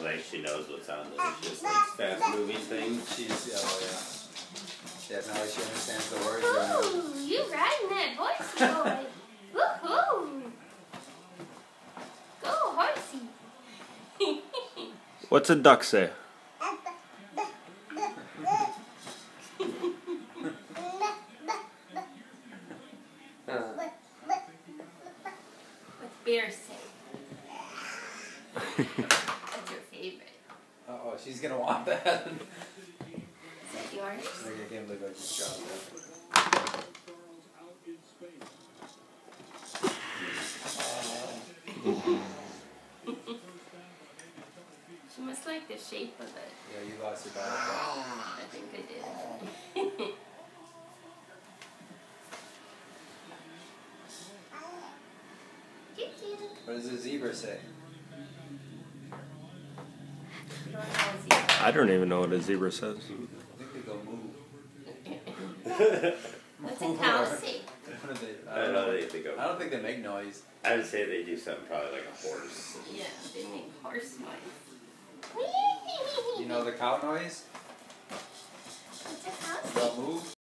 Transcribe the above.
like she knows what sound is. She just likes fast moving things. She's, oh yeah. Yeah, now she understands the words. Ooh, you riding that horsey, boy. Woohoo! Go, horsey. What's a duck say? What's bear say? What's your favorite? Uh-oh, she's gonna want that. Is that yours? I can't believe I just dropped She must like the shape of it. Yeah, you lost your battle. I think I did. What does the zebra say? I don't even know what a zebra says. I think they go move. What's a cow say? What do they, I don't know. They go. I don't think they make noise. I would say they do something probably like a horse. Yeah, they make horse noise. You know the cow noise? What's a cow say? They'll move.